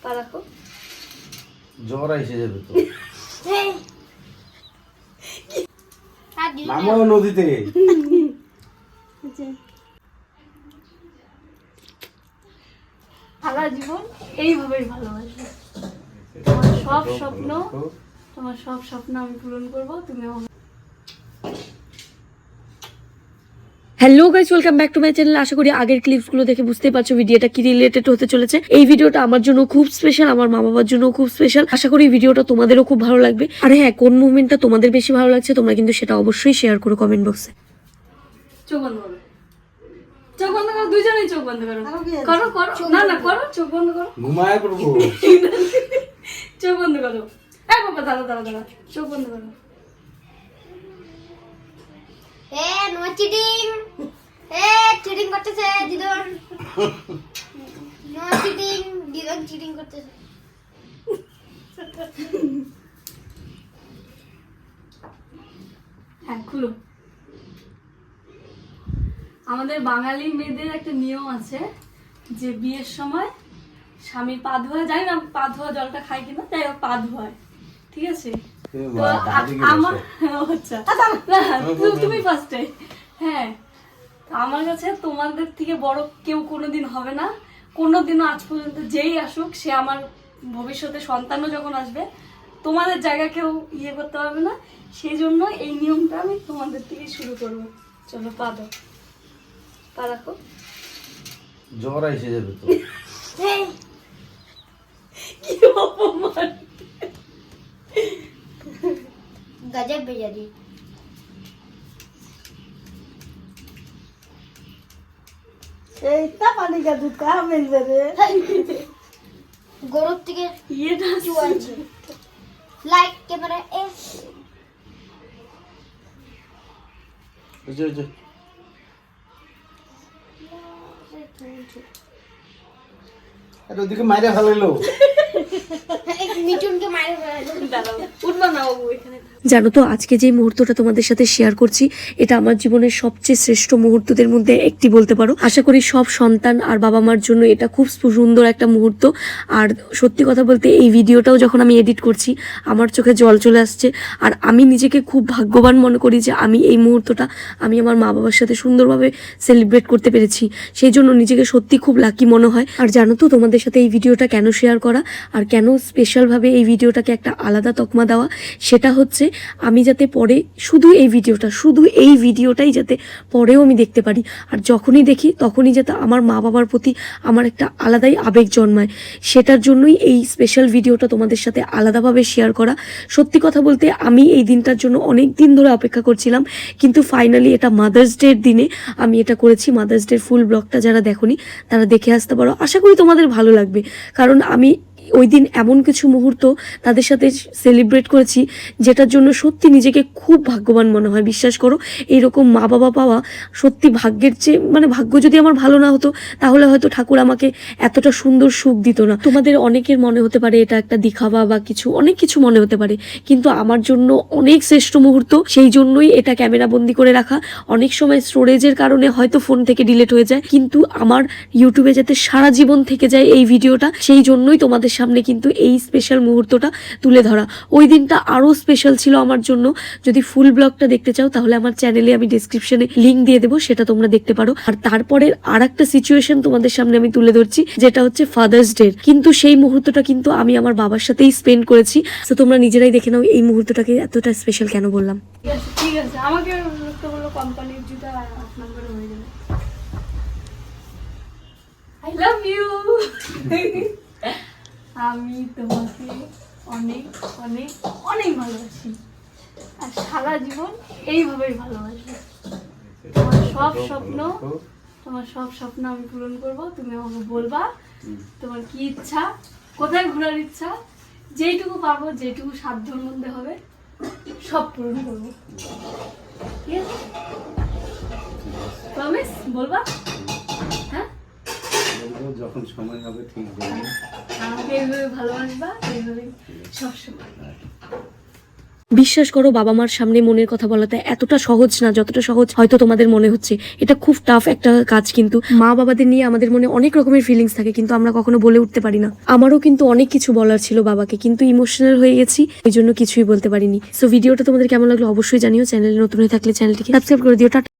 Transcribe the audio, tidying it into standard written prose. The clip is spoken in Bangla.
পা রাখো। জ্বর এসে যাবে তো। নামো নদীতে। সারা জীবন এইভাবেই ভালোবাসবে। তোমার সব স্বপ্ন আমি পূরণ করবো, তুমি আমার। Hello guys, welcome back to my channel. আশা করি আগের ক্লিপসগুলো দেখে বুঝতেই পারছো ভিডিওটা কি রিলেটেড হতে চলেছে। এই ভিডিওটা আমার জন্য খুব স্পেশাল, আমার মা বাবার জন্য খুব স্পেশাল। আশা করি ভিডিওটা তোমাদেরও খুব ভালো লাগবে। আর হ্যাঁ, কোন মুভমেন্টটা তোমাদের বেশি ভালো লাগছে তোমরা কিন্তু সেটা অবশ্যই শেয়ার করো কমেন্ট বক্সে। চোখ বন্ধ করো, চোখ বন্ধ করো, দুইজনেই চোখ বন্ধ করো। করো করো, না না করো, চোখ বন্ধ করো। ঘুমায় পড়বো। চোখ বন্ধ করো। এই বাবা, দাঁড়া দাঁড়া দাঁড়া, চোখ বন্ধ করো। No cheating. চিটিং করতেছে দিদন। নো চিটিং, দিদন চিটিং করতেছে। হ্যাঁ, খুলো। আমাদের বাঙালি মেয়েদের একটা নিয়ম আছে যে বিয়ের সময় স্বামী পা ধোয়া, জানি না পা ধোয়া জলটা খায় কিনা, তাই পা ধোয়, ঠিক আছে? তো আমার আচ্ছা, তুমি ফার্স্টে। হ্যাঁ, আমার কাছে তোমাদের থেকে বড় কেউ কোনোদিন হবে না, কোনোদিনও আজ পর্যন্ত। যেই আসুক, সে আমার ভবিষ্যতে সন্তানও যখন আসবে, তোমাদের জায়গা কেউ ইয়ে করতে পারবে না। সেই জন্য এই নিয়মটা আমি তোমাদের থেকে শুরু করবো। চলো, পা দাও, পা রাখো। জ্বর এসে যাবে তো। কি অপমান! गजब बेजारी। इतना पानी का दूध कहाँ मिल रहे? गौरव থেকে ये ना চুয়াচ্ছে। Like camera S. ওই আরে ওদিকে মাইরে ফেলাইলো। মিঠুনকে মারে ফেলালো। দাঁড়াও, উঠবা না বাবু, এখানে থাকো। জানো তো, আজকে যে মুহূর্তটা তোমাদের সাথে শেয়ার করছি, এটা আমার জীবনের সবচেয়ে শ্রেষ্ঠ মুহূর্তদের মধ্যে একটি বলতে পারো। আশা করি সব সন্তান আর বাবা মার জন্য এটা খুব সুন্দর একটা মুহূর্ত। আর সত্যি কথা বলতে, এই ভিডিওটাও যখন আমি এডিট করছি, আমার চোখে জল চলে আসছে। আর আমি নিজেকে খুব ভাগ্যবান মনে করি যে আমি এই মুহূর্তটা আমি আমার মা বাবার সাথে সুন্দরভাবে সেলিব্রেট করতে পেরেছি। সেই জন্য নিজেকে সত্যি খুব লাকি মনে হয়। আর জানো তো, তোমাদের সাথে এই ভিডিওটা কেন শেয়ার করা আর কেন স্পেশালভাবে এই ভিডিওটাকে একটা আলাদা তকমা দেওয়া, সেটা হচ্ছে আমি যাতে পরে শুধু এই ভিডিওটাই যাতে পরেও আমি দেখতে পারি। আর যখনই দেখি তখনই যাতে আমার মা বাবার প্রতি আমার একটা আলাদাই আবেগ জন্মায়। সেটার জন্যই এই স্পেশাল ভিডিওটা তোমাদের সাথে আলাদাভাবে শেয়ার করা। সত্যি কথা বলতে, আমি এই দিনটার জন্য অনেক দিন ধরে অপেক্ষা করছিলাম, কিন্তু ফাইনালি এটা মাদার্স ডের দিনে আমি এটা করেছি। মাদার্স ডের ফুল ব্লগটা যারা দেখোনি তারা দেখে আসতে পারো। আশা করি তোমাদের ভালো লাগবে, কারণ আমি ওই দিন এমন কিছু মুহূর্ত তাদের সাথে সেলিব্রেট করেছি যেটার জন্য সত্যি নিজেকে খুব ভাগ্যবান মনে হয়। বিশ্বাস করো, এইরকম মা বাবা পাওয়া সত্যি ভাগ্যের চেয়ে, মানে ভাগ্য যদি আমার ভালো না হতো তাহলে হয়তো ঠাকুর আমাকে এতটা সুন্দর সুখ দিত না। তোমাদের অনেকের মনে হতে পারে এটা একটা দিখাবা বা কিছু, অনেক কিছু মনে হতে পারে, কিন্তু আমার জন্য অনেক শ্রেষ্ঠ মুহূর্ত। সেই জন্যই এটা ক্যামেরা বন্দি করে রাখা। অনেক সময় স্টোরেজের কারণে হয়তো ফোন থেকে ডিলিট হয়ে যায়, কিন্তু আমার ইউটিউবে যাতে সারা জীবন থেকে যায় এই ভিডিওটা, সেই জন্যই তোমাদের সামনে কিন্তু এই স্পেশাল মুহূর্তটা তুলে ধরা। ওই দিনটা আরো স্পেশাল ছিল আমার জন্য। যদি ফুল ব্লগটা দেখতে চাও তাহলে আমার চ্যানেলে আমি ডেসক্রিপশনে লিংক দিয়ে দেবো, সেটা তোমরা দেখতে পারো। আর তারপরের আর একটা সিচুয়েশন তোমাদের সামনে আমি তুলে ধরছি, যেটা হচ্ছে ফাদার্স ডে। কিন্তু সেই মুহূর্তটা কিন্তু আমি আমার বাবার সাথেই স্পেন্ড করেছি। তো তোমরা নিজেরাই দেখে নাও এই মুহূর্তটাকে এতটা স্পেশাল কেন বললাম। ঠিক আছে, ঠিক আছে, আমাকে তো বললো কোম্পানির জুতা 8 নম্বরে হয়ে যাবে। I love you. আমি তোমাকে অনেক অনেক অনেক ভালোবাসি, আর সারা জীবন এইভাবেই ভালোবাসি। তোমার সব স্বপ্ন আমি পূরণ করবো, তুমি আমাকে বলবা তোমার কি ইচ্ছা, কোথায় ঘোরার ইচ্ছা, যেইটুকু পারবো, যেটুকু সাধ্যর মধ্যে হবে সব পূরণ করবো। ঠিক আছে? প্রমিস বলবা? হ্যাঁ, যখন সময় হবে ঠিক বলবো। আমাকে এইভাবে ভালোবাসবা, এইভাবে সবসময়। বিশ্বাস করো, বাবা মার সামনে মনের কথা বলাটা এতটা সহজ না যতটা সহজ হয়তো তোমাদের মনে হচ্ছে। এটা খুব টাফ একটা কাজ, কিন্তু মা বাবাদের নিয়ে আমাদের মনে অনেক রকমের ফিলিংস থাকে, কিন্তু আমরা কখনো বলে উঠতে পারি না। আমারও কিন্তু অনেক কিছু বলার ছিল বাবাকে, কিন্তু ইমোশনাল হয়ে গেছি, এই জন্য কিছুই বলতে পারিনি। সো ভিডিওটা তোমাদের কেমন লাগলো অবশ্যই জানিও। চ্যানেলে নতুন হয়ে থাকলে চ্যানেলটিকে সাবস্ক্রাইব করে দিও। টাটা।